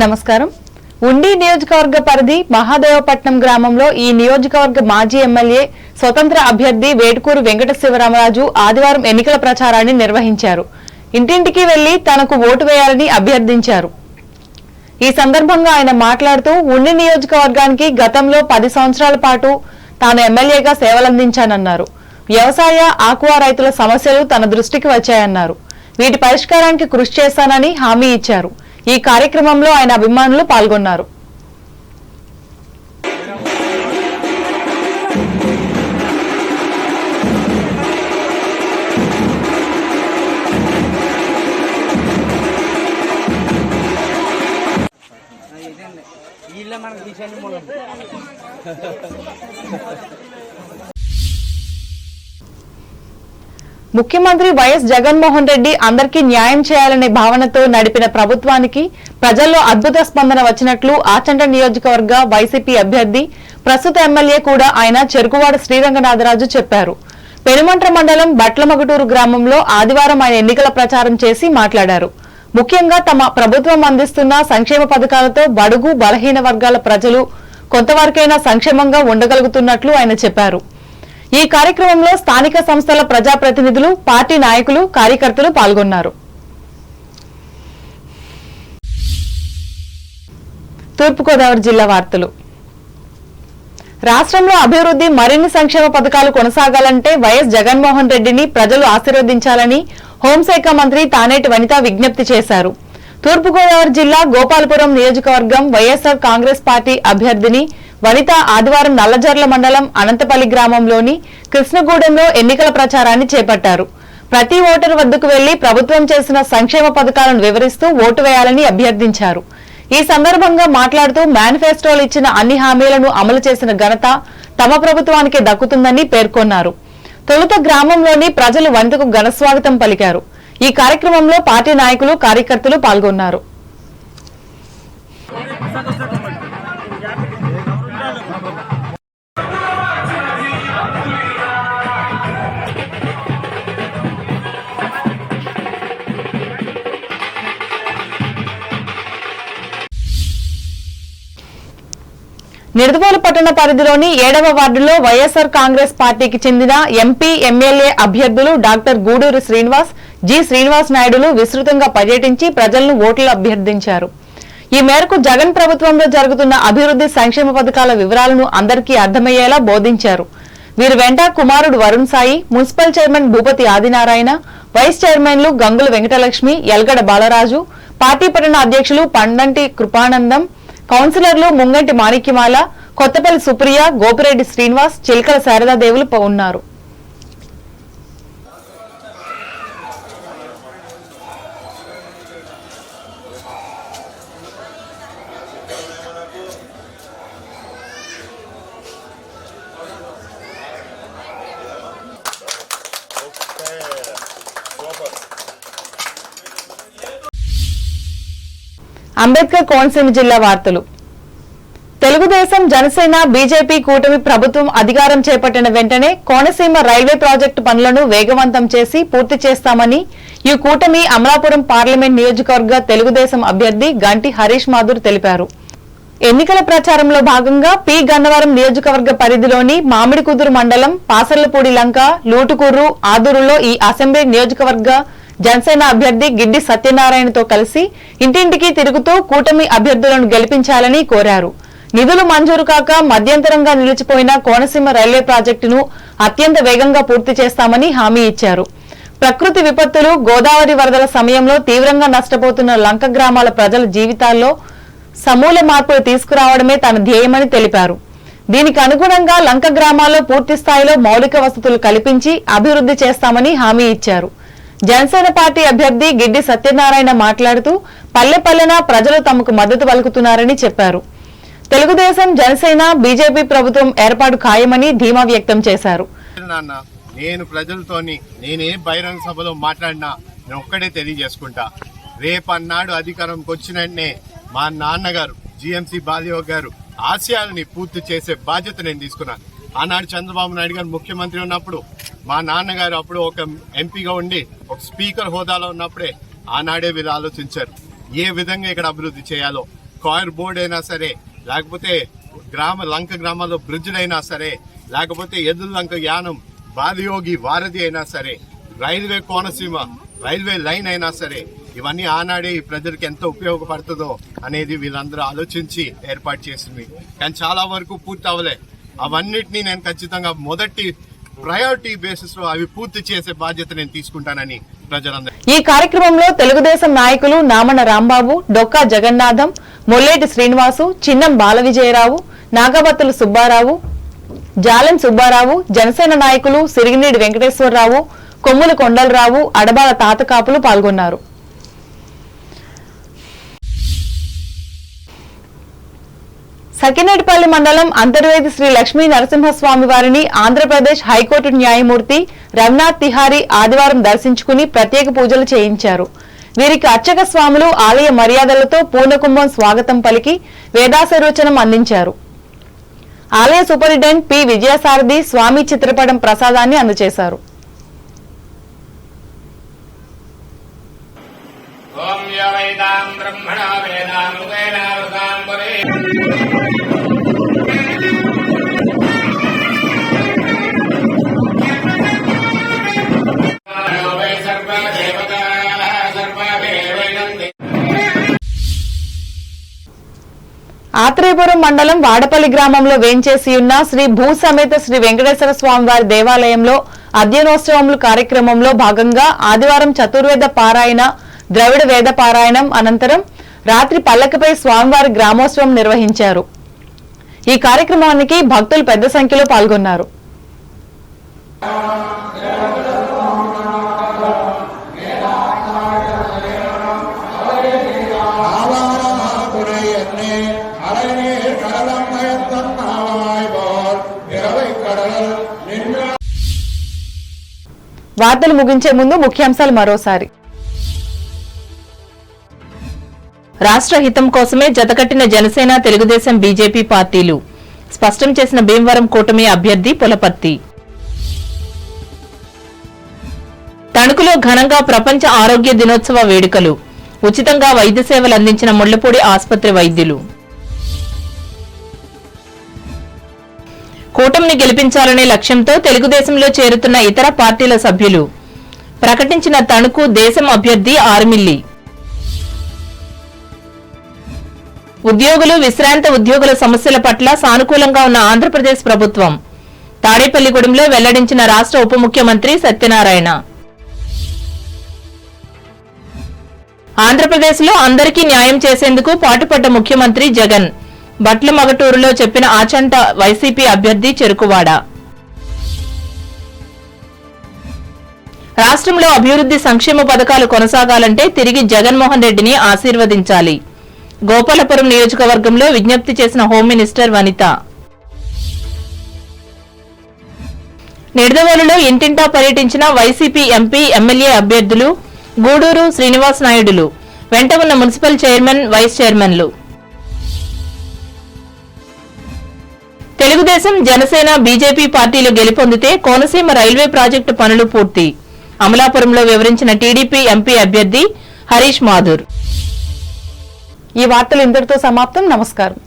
నమస్కారం. ఉండి నియోజకవర్గ పరిధి మహాదేవపట్నం గ్రామంలో ఈ నియోజకవర్గ మాజీ ఎమ్మెల్యే స్వతంత్ర అభ్యర్థి వేటుకూరు వెంకట శివరామరాజు ఆదివారం ఎన్నికల ప్రచారాన్ని నిర్వహించారు. ఇంటింటికి వెళ్లి తనకు ఓటు వేయాలని అభ్యర్థించారు. ఈ సందర్భంగా ఆయన మాట్లాడుతూ ఉండి నియోజకవర్గానికి గతంలో 10 సంవత్సరాల పాటు తాను ఎమ్మెల్యేగా సేవలందించానన్నారు. వ్యవసాయ ఆక్వా రైతుల సమస్యలు తన దృష్టికి వచ్చాయన్నారు. వీటి పరిష్కారానికి కృషి చేస్తానని హామీ ఇచ్చారు. ఈ కార్యక్రమంలో ఆయన అభిమానులు పాల్గొన్నారు. ముఖ్యమంత్రి వైఎస్ జగన్మోహన్ రెడ్డి అందరికీ న్యాయం చేయాలనే భావనతో నడిపిన ప్రభుత్వానికి ప్రజల్లో అద్భుత స్పందన వచ్చినట్లు ఆచంట నియోజకవర్గ వైసీపీ అభ్యర్థి ప్రస్తుత ఎమ్మెల్యే కూడా ఆయన చెరుకువాడ శ్రీరంగనాథరాజు చెప్పారు. పెనుమంట్ర మండలం బట్లమగుటూరు గ్రామంలో ఆదివారం ఆయన ఎన్నికల ప్రచారం చేసి మాట్లాడారు. ముఖ్యంగా తమ ప్రభుత్వం అందిస్తున్న సంక్షేమ పథకాలతో బడుగు బలహీన వర్గాల ప్రజలు కొంతవరకైనా సంక్షేమంగా ఉండగలుగుతున్నట్లు ఆయన చెప్పారు. ఈ కార్యక్రమంలో స్థానిక సంస్థల ప్రజాప్రతినిధులు, పార్టీ నాయకులు, కార్యకర్తలు పాల్గొన్నారు. తూర్పుగోదావరి జిల్లా వార్తలు. రాష్ట్రంలో అభివృద్ధి మరిన్ని సంక్షేమ పథకాలు కొనసాగాలంటే వైఎస్ జగన్మోహన్ రెడ్డిని ప్రజలు ఆశీర్వదించాలని హోంశాఖ మంత్రి తానేటి వనిత విజ్ఞప్తి చేశారు. తూర్పుగోదావరి జిల్లా గోపాలపురం నియోజకవర్గం వైఎస్ఆర్ కాంగ్రెస్ పార్టీ అభ్యర్థిని వనిత ఆదివారం నల్లజర్ల మండలం అనంతపల్లి గ్రామంలోని కృష్ణగూడెంలో ఎన్నికల ప్రచారాన్ని చేపట్టారు. ప్రతి ఓటరు వద్దకు వెళ్లి ప్రభుత్వం చేసిన సంక్షేమ పథకాలను వివరిస్తూ ఓటు వేయాలని అభ్యర్థించారు. ఈ సందర్భంగా మాట్లాడుతూ మేనిఫెస్టోలు ఇచ్చిన అన్ని హామీలను అమలు చేసిన ఘనత తమ ప్రభుత్వానికే దక్కుతుందని పేర్కొన్నారు. తొలుత గ్రామంలోని ప్రజలు వనితకు ఘనస్వాగతం పలికారు. ఈ కార్యక్రమంలో పార్టీ నాయకులు, కార్యకర్తలు పాల్గొన్నారు. నిడదవోలు పట్టణ పరిధిలోని 7వ వార్డులో వైఎస్ఆర్ కాంగ్రెస్ పార్టీకి చెందిన ఎంపీ, ఎమ్మెల్యే అభ్యర్థులు డాక్టర్ గూడూరు శ్రీనివాస్, జి శ్రీనివాస్ నాయుడులు విస్తృతంగా పర్యటించి ప్రజలను ఓట్లు అభ్యర్థించారు. ఈ మేరకు జగన్ ప్రభుత్వంలో జరుగుతున్న అభివృద్ధి సంక్షేమ పథకాల వివరాలను అందరికీ అర్థమయ్యేలా బోధించారు. వీరి వెంట కుమారుడు Varun Sai, municipal chairman Bhupathi Adinarayana, vice చైర్మన్లు గంగుల వెంకటలక్ష్మి, ఎల్గడ బాలరాజు, పార్టీ పట్టణ అధ్యక్షులు పండంటి కృపానందం, కౌన్సిలర్లు ముంగంటి మాణిక్యమాల, కొత్తపల్లి సుప్రియ, గోపిరెడ్డి శ్రీనివాస్, చిల్కల శారదాదేవులు ఉన్నారు. అంబేద్కర్ కోనసీమ జిల్లా వార్తలు. తెలుగుదేశం, జనసేన, బీజేపీ కూటమి ప్రభుత్వం అధికారం చేపట్టిన వెంటనే కోనసీమ రైల్వే ప్రాజెక్టు పనులను వేగవంతం చేసి పూర్తి చేస్తామని ఈ కూటమి అమలాపురం పార్లమెంట్ నియోజకవర్గ తెలుగుదేశం అభ్యర్థి గంటి హరీష్ మాధుర్ తెలిపారు. ఎన్నికల ప్రచారంలో భాగంగా పి గన్నవరం నియోజకవర్గ పరిధిలోని మామిడికుదురు మండలం పాసర్లపూడి లంక, లూటుకూరు, ఆదూరులో ఈ అసెంబ్లీ నియోజకవర్గ జనసేన అభ్యర్థి గిడ్డి సత్యనారాయణతో కలిసి ఇంటింటికి తిరుగుతూ కూటమి అభ్యర్థులను గెలిపించాలని కోరారు. నిధులు మంజూరు కాక మధ్యంతరంగా నిలిచిపోయిన కోనసీమ రైల్వే ప్రాజెక్టును అత్యంత వేగంగా పూర్తి చేస్తామని హామీ ఇచ్చారు. ప్రకృతి విపత్తులు, గోదావరి వరదల సమయంలో తీవ్రంగా నష్టపోతున్న లంక గ్రామాల ప్రజల జీవితాల్లో సమూల మార్పులు తీసుకురావడమే తన ధ్యేయమని తెలిపారు. దీనికి అనుగుణంగా లంక గ్రామాల్లో పూర్తి స్థాయిలో మౌలిక వసతులు కల్పించి అభివృద్ధి చేస్తామని హామీ ఇచ్చారు. జనసేన పార్టీ అభ్యర్థి గిడ్డి సత్యనారాయణ మాట్లాడుతూ పల్లెపల్లెన ప్రజలు తమకు మద్దతు పలుకుతున్నారని చెప్పారు. తెలుగుదేశం, జనసేన, బీజేపీ ప్రభుత్వం ఏర్పాటు ఖాయమని ధీమా వ్యక్తం చేశారు. నేను ప్రజలతోని నేనే బహిరంగ సభలో మాట్లాడినా నేను ఒక్కడే తెలియజేసుకుంటా. రేపన్నాడు అధికారంకి వచ్చినట్నే మా నాన్నగారు జిఎంసి బాలయోగ్ గారు ఆశయాలని పూర్తి చేసే బాధ్యత నేను తీసుకున్నాను. ఆనాడు చంద్రబాబు నాయుడు గారు ముఖ్యమంత్రి ఉన్నప్పుడు, మా నాన్నగారు అప్పుడు ఒక ఎంపీగా ఉండి ఒక స్పీకర్ హోదాలో ఉన్నప్పుడే ఆనాడే వీళ్ళు ఆలోచించారు ఏ విధంగా ఇక్కడ అభివృద్ధి చేయాలో. స్క్వేర్ బోర్డ్ అయినా సరే, లేకపోతే లంక గ్రామాల్లో బ్రిడ్జ్లు అయినా సరే, లేకపోతే ఎదురు లంక యానం బాలయోగి వారధి అయినా సరే, రైల్వే కోనసీమ రైల్వే లైన్ అయినా సరే, ఇవన్నీ ఆనాడే ఈ ప్రజలకు ఎంత ఉపయోగపడుతుందో అనేది వీళ్ళందరూ ఆలోచించి ఏర్పాటు చేసింది. కానీ చాలా వరకు పూర్తి అవ్వలే. అవన్నిటినీ నేను ఖచ్చితంగా మొదటి ప్రయారిటీ బేసిస్ లో అవి పూర్తి చేసే బాధ్యత నేను తీసుకుంటానని ప్రజలందరూ. ఈ కార్యక్రమంలో తెలుగుదేశం నాయకులు నామన రాంబాబు, డొక్కా జగన్నాథం, మొల్లేటి శ్రీనివాసు, చిన్నం బాలవిజయరావు, నాగబత్తుల సుబ్బారావు, జాలెం సుబ్బారావు, జనసేన నాయకులు సిరిగినేడి వెంకటేశ్వరరావు, కొమ్ముల కొండలరావు, అడబాల తాతకాపులు పాల్గొన్నారు. సకినేటిపల్లి మండలం అంతర్వేది శ్రీ లక్ష్మీ నరసింహస్వామి వారిని ఆంధ్రప్రదేశ్ హైకోర్టు న్యాయమూర్తి రఘునాథ్ తిహారీ ఆదివారం దర్శించుకుని ప్రత్యేక పూజలు చేయించారు. వీరికి అర్చక స్వాములు ఆలయ మర్యాదలతో పూర్ణకుంభం స్వాగతం పలికి వేదాశీర్వచనం అందించారు. ఆలయ సూపరింటెండెంట్ పి విజయసారథి స్వామి చిత్రపటం ప్రసాదాన్ని అందజేశారు. ఆత్రేయపురం మండలం వాడపల్లి గ్రామంలో వేంచేసి ఉన్న శ్రీ భూసమేత శ్రీ వెంకటేశ్వర స్వామి వారి దేవాలయంలో అధ్యయనోత్సవములు కార్యక్రమంలో భాగంగా ఆదివారం చతుర్వేద పారాయణ, ద్రవిడ వేద పారాయణం అనంతరం రాత్రి పల్లకిపై స్వామివారి గ్రామోత్సవం నిర్వహించారు. ఈ కార్యక్రమానికి భక్తులు పెద్ద సంఖ్యలో పాల్గొన్నారు. వార్తలు ముగించే ముందు ముఖ్యాంశాలు మరోసారి. రాష్ట్ర హితం కోసమే జతకట్టిన జనసేన, తెలుగుదేశం, బీజేపీ పార్టీలు స్పష్టం చేసిన భీమవరం కూటమి అభ్యర్థి పులపర్తి. తణుకులో ఘనంగా ప్రపంచ ఆరోగ్య దినోత్సవ వేడుకలు. ఉచితంగా వైద్య సేవలు అందించిన ముళ్లపూడి ఆసుపత్రి వైద్యులు. కూటమిని గెలిపించాలనే లక్ష్యంతో తెలుగుదేశంలో చేరుతున్న ఇతర పార్టీల సభ్యులు. ప్రకటించిన తణుకు దేశం అభ్యర్థి ఆర్మిల్లి. ఉద్యోగులు, విశ్రాంత ఉద్యోగుల సమస్యల పట్ల సానుకూలంగా ఉన్న ఆంధ్రప్రదేశ్ ప్రభుత్వం. తాడేపల్లిగూడెంలో వెల్లడించిన రాష్ట్ర ఉప ముఖ్యమంత్రి సత్యనారాయణ. ఆంధ్రప్రదేశ్లో అందరికీ న్యాయం చేసేందుకు పాటుపడ్డ ముఖ్యమంత్రి జగన్. బట్ల మగటూరులో చెప్పిన ఆచంట వైసీపీ అభ్యర్థి చెరుకువాడ. రాష్ట్రంలో అభివృద్ధి సంక్షేమ పథకాలు కొనసాగాలంటే తిరిగి జగన్మోహన్ రెడ్డిని ఆశీర్వదించాలి. గోపాలపురం నియోజకవర్గంలో విజ్ఞప్తి చేసిన హోం మినిస్టర్ వనిత. నిడదవోలులో ఇంటింటా పర్యటించిన వైసీపీ ఎంపీ, ఎమ్మెల్యే అభ్యర్థులు గూడూరు శ్రీనివాస్ నాయుడులు. వెంట ఉన్న మున్సిపల్ చైర్మన్, వైస్ చైర్మన్లు. తెలుగుదేశం, జనసేన, బీజేపీ పార్టీలు గెలుపొందితే కోనసీమ రైల్వే ప్రాజెక్టు పనులు పూర్తి. అమలాపురంలో వివరించిన టీడీపీ ఎంపీ అభ్యర్థి హరీష్ మాథుర్. ఈ వార్తలు ఇంతటితో సమాప్తం. నమస్కారం.